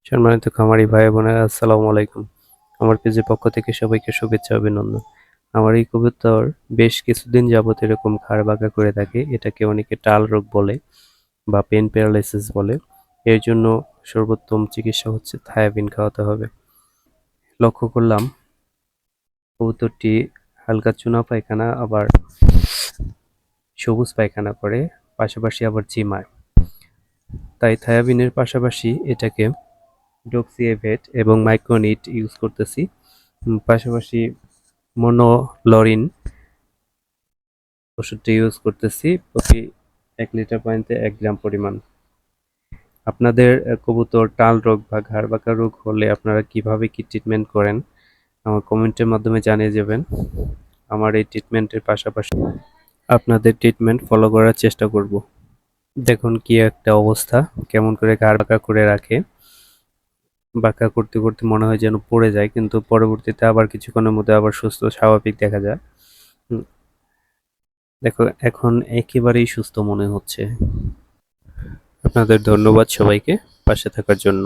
সম্মানিত খামারি ভাই বোনেরা আসসালামু আলাইকুম। আমার পেজের পক্ষ থেকে সবাইকে শুভেচ্ছা অভিনন্দন। আমার এই কবুতর বেশ কিছুদিন যাবত এরকম ঘাড় বাঁকা করে থাকে। এটাকে অনেকে টাল রোগ বলে বা পেন প্যারালাইসিস বলে। এর জন্য সর্বোত্তম চিকিৎসা হচ্ছে থায়াবিন খাওয়াতে হবে। লক্ষ্য করলাম কবুতরটি হালকা চুনা পায়খানা আবার সবুজ পায়খানা করে, পাশাপাশি আবার ঝিমায়। তাই থায়াবিনের পাশাপাশি এটাকে ডক্সিএভেট এবং মাইক্রোনিট ইউজ করতেছি। পাশাপাশি মনোলরিন ওষুধটি ইউজ করতেছি প্রতি ১ লিটার পানিতে ১ গ্রাম পরিমাণ। আপনাদের কবুতর টাল রোগ বা ঘাড় বাঁকা রোগ হলে আপনারা কিভাবে কি ট্রিটমেন্ট করেন আমার কমেন্টের মাধ্যমে জানিয়ে যাবেন। আমার এই ট্রিটমেন্টের পাশাপাশি আপনাদের ট্রিটমেন্ট ফলো করার চেষ্টা করব। দেখুন কি একটা অবস্থা, কেমন করে ঘাড় বাঁকা করে রাখে। বাঁকা করতে করতে মনে হয় যেন পড়ে যায়, কিন্তু পরবর্তীতে আবার কিছুক্ষণের মধ্যে আবার সুস্থ স্বাভাবিক দেখা যায়। দেখো এখন একেবারেই সুস্থ মনে হচ্ছে। আপনাদের ধন্যবাদ সবাইকে পাশে থাকার জন্য।